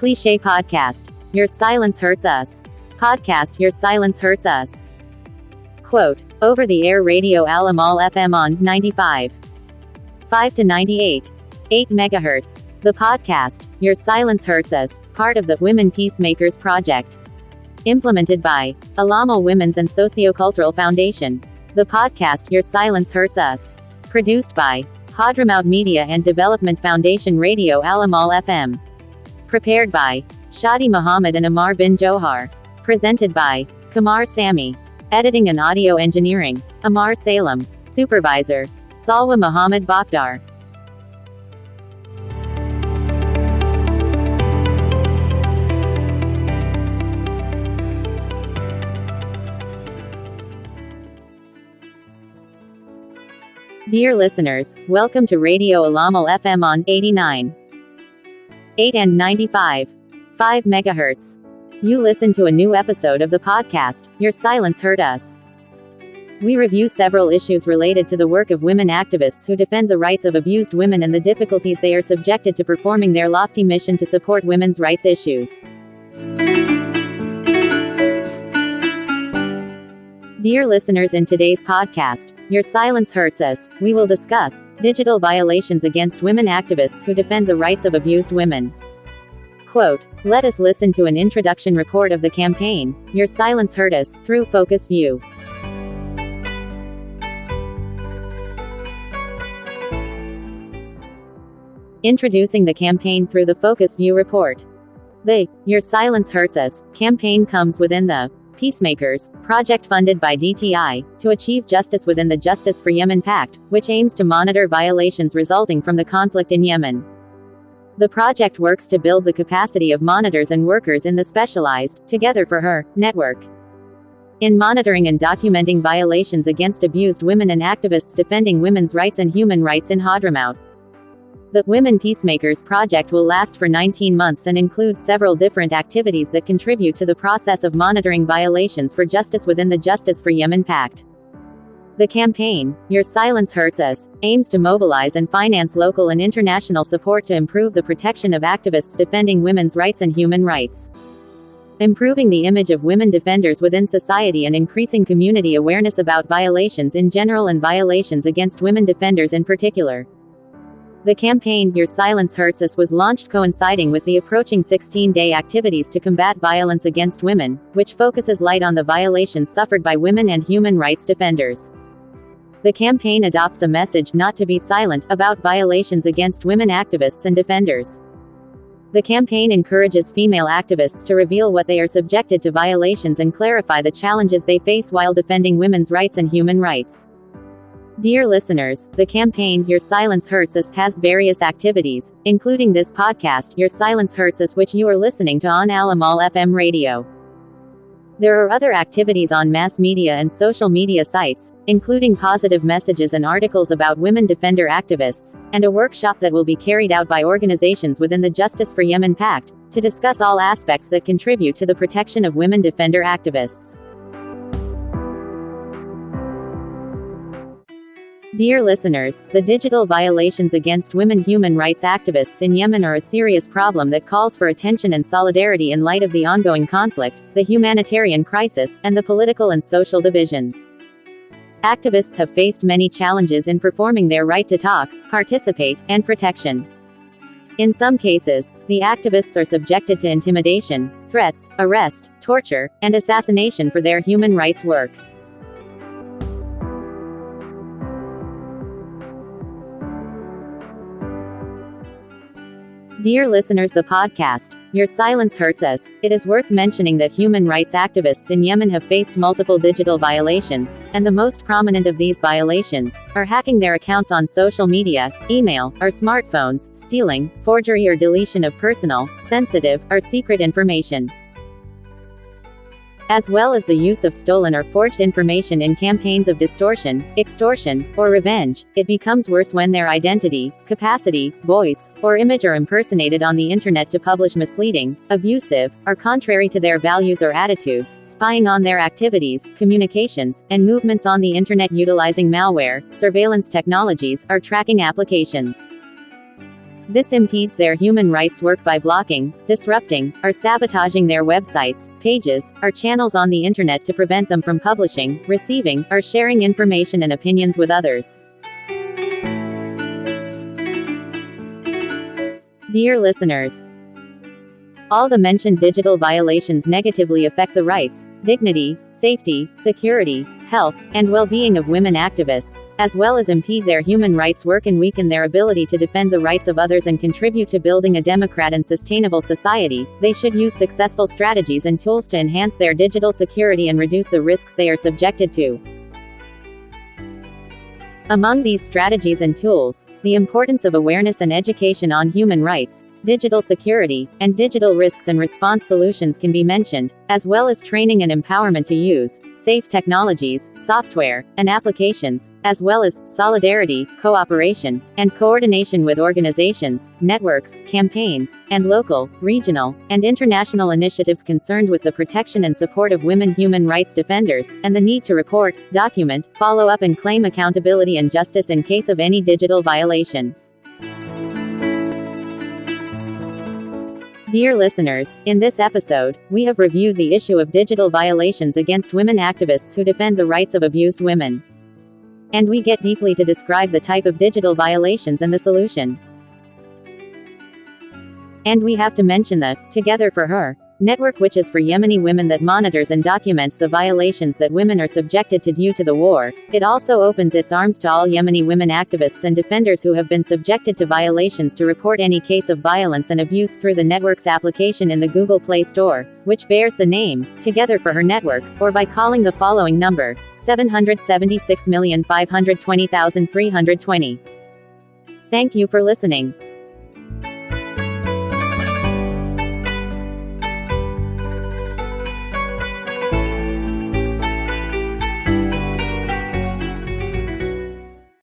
Cliché podcast. Your silence hurts us. Podcast. Your silence hurts us. Quote. Over-the-air radio Amal FM on 95.5 to 98.8 MHz. The podcast, Your Silence Hurts Us, part of the Women Peacemakers Project. Implemented by Amal Women's and Sociocultural Foundation. The podcast, Your Silence Hurts Us. Produced by Hadhramaut Media and Development Foundation Radio Amal FM. Prepared by Shadi Muhammad and Amar bin Johar. Presented by Kamar Sami. Editing and audio engineering, Amar Salem. Supervisor, Salwa Muhammad Bakhdar. Dear listeners, welcome to Radio Amal FM on 89.8 and 95.5 MHz. You listen to a new episode of the podcast, Your Silence Hurt Us. We review several issues related to the work of women activists who defend the rights of abused women and the difficulties they are subjected to performing their lofty mission to support women's rights issues. Dear listeners, in today's podcast, Your Silence Hurts Us, we will discuss digital violations against women activists who defend the rights of abused women. Quote, let us listen to an introduction report of the campaign, Your Silence Hurt Us, through Focus View. Introducing the campaign through the Focus View report. The Your Silence Hurts Us campaign comes within the Peacemakers project funded by DTI to achieve justice within the Justice for Yemen Pact, which aims to monitor violations resulting from the conflict in Yemen. The project works to build the capacity of monitors and workers in the specialized Together for Her network in monitoring and documenting violations against abused women and activists defending women's rights and human rights in Hadhramaut. The Women Peacemakers project will last for 19 months and includes several different activities that contribute to the process of monitoring violations for justice within the Justice for Yemen Pact. The campaign, Your Silence Hurts Us, aims to mobilize and finance local and international support to improve the protection of activists defending women's rights and human rights. Improving the image of women defenders within society and increasing community awareness about violations in general and violations against women defenders in particular. The campaign, Your Silence Hurts Us, was launched coinciding with the approaching 16-day activities to combat violence against women, which focuses light on the violations suffered by women and human rights defenders. The campaign adopts a message not to be silent about violations against women activists and defenders. The campaign encourages female activists to reveal what they are subjected to violations and clarify the challenges they face while defending women's rights and human rights. Dear listeners, the campaign, Your Silence Hurts Us, has various activities, including this podcast, Your Silence Hurts Us, which you are listening to on Amal FM Radio. There are other activities on mass media and social media sites, including positive messages and articles about women defender activists, and a workshop that will be carried out by organizations within the Justice for Yemen Pact, to discuss all aspects that contribute to the protection of women defender activists. Dear listeners, the digital violations against women human rights activists in Yemen are a serious problem that calls for attention and solidarity in light of the ongoing conflict, the humanitarian crisis, and the political and social divisions. Activists have faced many challenges in performing their right to talk, participate, and protection. In some cases, the activists are subjected to intimidation, threats, arrest, torture, and assassination for their human rights work. Dear listeners, the podcast, Your Silence Hurts Us, it is worth mentioning that human rights activists in Yemen have faced multiple digital violations, and the most prominent of these violations are hacking their accounts on social media, email, or smartphones, stealing, forgery or deletion of personal, sensitive, or secret information, as well as the use of stolen or forged information in campaigns of distortion, extortion, or revenge. It becomes worse when their identity, capacity, voice, or image are impersonated on the internet to publish misleading, abusive, or contrary to their values or attitudes, spying on their activities, communications, and movements on the internet utilizing malware, surveillance technologies, or tracking applications. This impedes their human rights work by blocking, disrupting, or sabotaging their websites, pages, or channels on the internet to prevent them from publishing, receiving, or sharing information and opinions with others. Dear listeners, all the mentioned digital violations negatively affect the rights, dignity, safety, security, health, and well-being of women activists, as well as impede their human rights work and weaken their ability to defend the rights of others and contribute to building a democratic and sustainable society. They should use successful strategies and tools to enhance their digital security and reduce the risks they are subjected to. Among these strategies and tools, the importance of awareness and education on human rights, digital security, and digital risks and response solutions can be mentioned, as well as training and empowerment to use safe technologies, software, and applications, as well as solidarity, cooperation, and coordination with organizations, networks, campaigns, and local, regional, and international initiatives concerned with the protection and support of women human rights defenders, and the need to report, document, follow up and claim accountability and justice in case of any digital violation. Dear listeners, in this episode, we have reviewed the issue of digital violations against women activists who defend the rights of abused women. And we get deeply to describe the type of digital violations and the solution. And we have to mention the Together for Her network, which is for Yemeni women that monitors and documents the violations that women are subjected to due to the war. It also opens its arms to all Yemeni women activists and defenders who have been subjected to violations to report any case of violence and abuse through the network's application in the Google Play Store, which bears the name Together for Her Network, or by calling the following number: 776,520,320. Thank you for listening.